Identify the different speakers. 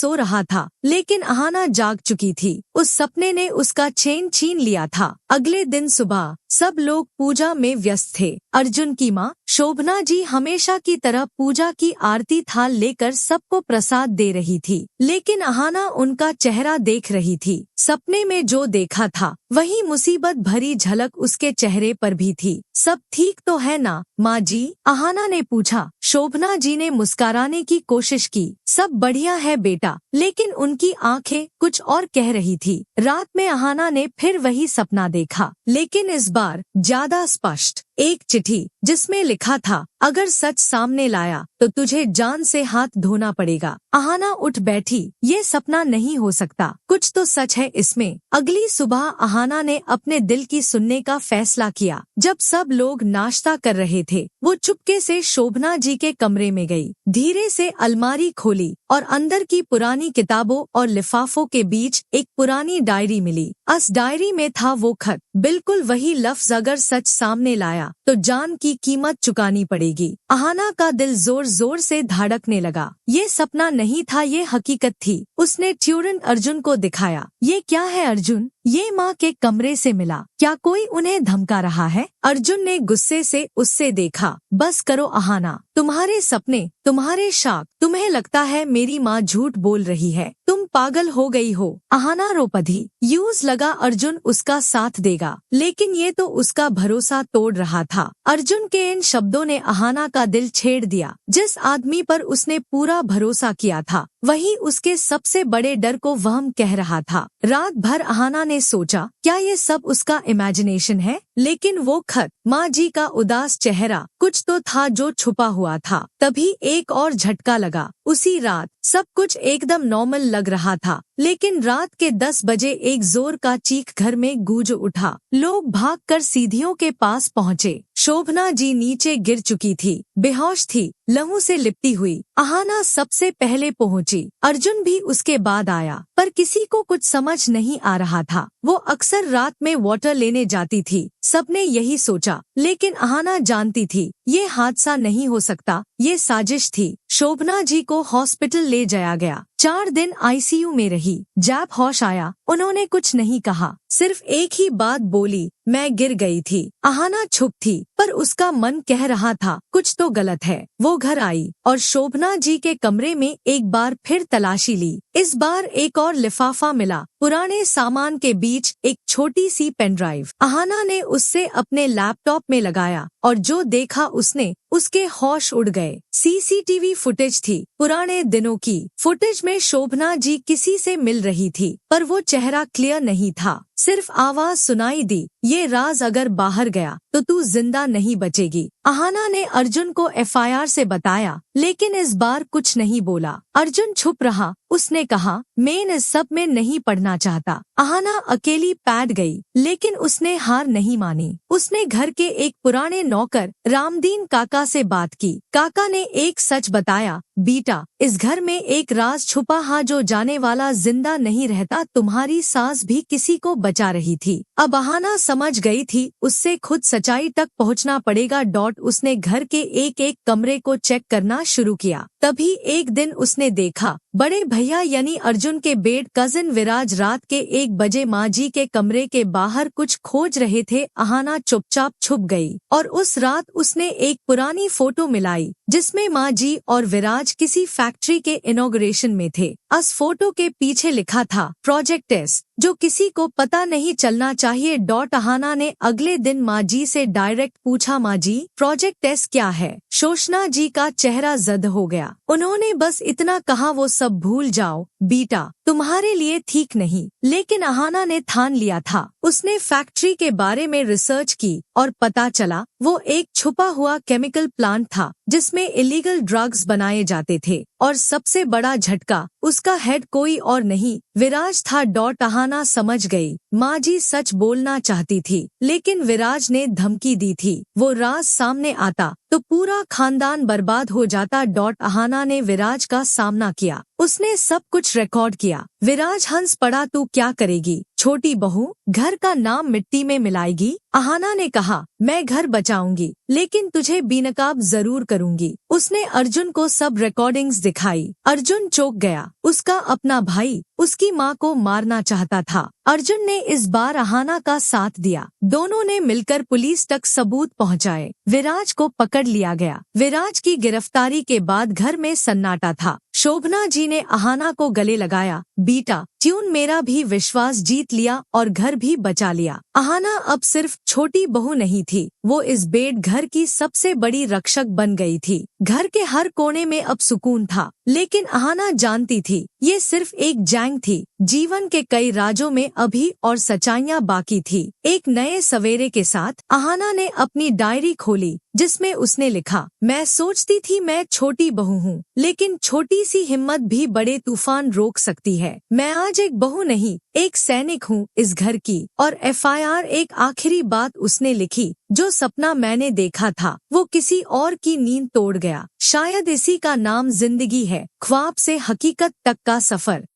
Speaker 1: सो रहा था, लेकिन अहाना जाग चुकी थी। उस सपने ने उसका चैन छीन लिया था। अगले दिन सुबह सब लोग पूजा में व्यस्त थे। अर्जुन की माँ शोभना जी हमेशा की तरह पूजा की आरती थाल लेकर सबको प्रसाद दे रही थी, लेकिन अहाना उनका चेहरा देख रही थी। सपने में जो देखा था वही मुसीबत भरी झलक उसके चेहरे पर भी थी। सब ठीक तो है ना माँ जी? अहाना ने पूछा। शोभना जी ने मुस्कुराने की कोशिश की। सब बढ़िया है बेटा, लेकिन उनकी आंखें कुछ और कह रही थी। रात में अहाना ने फिर वही सपना देखा, लेकिन इस बार ज्यादा स्पष्ट। एक चिट्ठी जिसमें लिखा था, अगर सच सामने लाया तो तुझे जान से हाथ धोना पड़ेगा। अहाना उठ बैठी। ये सपना नहीं हो सकता, कुछ तो सच है इसमें। अगली सुबह अहाना ने अपने दिल की सुनने का फैसला किया। जब सब लोग नाश्ता कर रहे थे, वो चुपके से शोभना जी के कमरे में गई। धीरे से अलमारी खोली और अंदर की पुरानी किताबों और लिफाफों के बीच एक पुरानी डायरी मिली। उस डायरी में था वो खत, बिल्कुल वही लफ्ज, अगर सच सामने लाया तो जान की कीमत चुकानी पड़ेगी। अहाना का दिल जोर जोर से धड़कने लगा। ये सपना नहीं था, ये हकीकत थी। उसने तुरंत अर्जुन को दिखाया। ये क्या है अर्जुन? ये माँ के कमरे से मिला। क्या कोई उन्हें धमका रहा है? अर्जुन ने गुस्से से उससे देखा। बस करो अहाना, तुम्हारे सपने, तुम्हारे शाक। तुम्हें लगता है मेरी माँ झूठ बोल रही है? तुम पागल हो गई हो। अहाना रो पड़ी। यूज लगा अर्जुन उसका साथ देगा, लेकिन ये तो उसका भरोसा तोड़ रहा था। अर्जुन के इन शब्दों ने अहाना का दिल छेड़ दिया। जिस आदमी पर उसने पूरा भरोसा किया था, वही उसके सबसे बड़े डर को वहम कह रहा था। रात भर अहाना ने सोचा, क्या ये सब उसका इमेजिनेशन है? लेकिन वो खत, माँ जी का उदास चेहरा, कुछ तो था जो छुपा हुआ था। तभी एक और झटका लगा। उसी रात सब कुछ एकदम नॉर्मल लग रहा था, लेकिन रात के 10 बजे एक जोर का चीख घर में गूंज उठा। लोग भागकर सीढ़ियों के पास पहुँचे। शोभना जी नीचे गिर चुकी थी, बेहोश थी, लहू से लिपटी हुई। अहाना सबसे पहले पहुंची। अर्जुन भी उसके बाद आया, पर किसी को कुछ समझ नहीं आ रहा था। वो अक्सर रात में वाटर लेने जाती थी। सबने यही सोचा, लेकिन अहाना जानती थी ये हादसा नहीं हो सकता, ये साजिश थी। शोभना जी को हॉस्पिटल ले जाया गया। 4 दिन आईसीयू में रही। जब होश आया, उन्होंने कुछ नहीं कहा, सिर्फ एक ही बात बोली, मैं गिर गई थी। अहाना चुप थी, पर उसका मन कह रहा था कुछ तो गलत है। वो घर आई और शोभना जी के कमरे में एक बार फिर तलाशी ली। इस बार एक और लिफाफा मिला, पुराने सामान के बीच एक छोटी सी पेन ड्राइव। अहाना ने उससे अपने लैपटॉप में लगाया और जो देखा उसने, उसके होश उड़ गए। सीसीटीवी फुटेज थी, पुराने दिनों की। फुटेज में शोभना जी किसी से मिल रही थी, पर वो चेहरा क्लियर नहीं था, सिर्फ आवाज सुनाई दी, ये राज अगर बाहर गया तो तू जिंदा नहीं बचेगी। अहाना ने अर्जुन को एफआईआर से बताया, लेकिन इस बार कुछ नहीं बोला। अर्जुन चुप रहा। उसने कहा, मैं इस सब में नहीं पढ़ना चाहता। अहाना अकेली पैद गई, लेकिन उसने हार नहीं मानी। उसने घर के एक पुराने नौकर रामदीन काका से बात की। काका ने एक सच बताया, बेटा, इस घर में एक राज छुपा है जो जाने वाला जिंदा नहीं रहता। तुम्हारी सास भी किसी को बचा रही थी। अब अहाना समझ गई थी उससे खुद सच्चाई तक पहुंचना पड़ेगा। उसने घर के एक एक कमरे को चेक करना शुरू किया। तभी एक दिन उसने देखा, बड़े भैया यानी अर्जुन के बेड कजिन विराज रात के 1 बजे माँ जी के कमरे के बाहर कुछ खोज रहे थे। अहाना चुपचाप छुप गई और उस रात उसने एक पुरानी फोटो मिलाई जिसमें माँ जी और विराज किसी फैक्ट्री के इनॉग्रेशन में थे। उस फोटो के पीछे लिखा था, प्रोजेक्ट एस, जो किसी को पता नहीं चलना चाहिए। अहाना ने अगले दिन माँ जी से डायरेक्ट पूछा, माँ जी, प्रोजेक्ट एस क्या है? शोभना जी का चेहरा जद हो गया। उन्होंने बस इतना कहा, वो सब भूल जाओ बेटा, तुम्हारे लिए ठीक नहीं। लेकिन अहाना ने ठान लिया था। उसने फैक्ट्री के बारे में रिसर्च की और पता चला वो एक छुपा हुआ केमिकल प्लांट था जिसमें इलीगल ड्रग्स बनाए जाते थे। और सबसे बड़ा झटका, उसका हेड कोई और नहीं, विराज था। अहाना समझ गई, माँ जी सच बोलना चाहती थी, लेकिन विराज ने धमकी दी थी। वो राज सामने आता तो पूरा खानदान बर्बाद हो जाता। अहाना ने विराज का सामना किया। उसने सब कुछ रिकॉर्ड किया, विराज हंस पड़ा, तू क्या करेगी छोटी बहू, घर का नाम मिट्टी में मिलाएगी? अहाना ने कहा, मैं घर बचाऊंगी लेकिन तुझे बेनकाब जरूर करूंगी। उसने अर्जुन को सब रिकॉर्डिंग्स दिखाई। अर्जुन चौंक गया। उसका अपना भाई उसकी माँ को मारना चाहता था। अर्जुन ने इस बार अहाना का साथ दिया। दोनों ने मिलकर पुलिस तक सबूत पहुंचाए। विराज को पकड़ लिया गया। विराज की गिरफ्तारी के बाद घर में सन्नाटा था। शोभना जी ने अहाना को गले लगाया, बेटा ट्यून मेरा भी विश्वास जीत लिया और घर भी बचा लिया। अहाना अब सिर्फ छोटी बहू नहीं थी, वो इस बेड घर की सबसे बड़ी रक्षक बन गई थी। घर के हर कोने में अब सुकून था। लेकिन अहाना जानती थी ये सिर्फ एक जंग थी। जीवन के कई राजों में अभी और सच्चाइयाँ बाकी थी। एक नए सवेरे के साथ अहाना ने अपनी डायरी खोली जिसमें उसने लिखा, मैं सोचती थी मैं छोटी बहू हूँ लेकिन छोटी सी हिम्मत भी बड़े तूफान रोक सकती है। मैं आज एक बहू नहीं, एक सैनिक हूँ इस घर की। और FIR एक आखिरी बात उसने लिखी, जो सपना मैंने देखा था वो किसी और की नींद तोड़ गया। शायद इसी का नाम जिंदगी है, ख्वाब से हकीकत तक का सफर।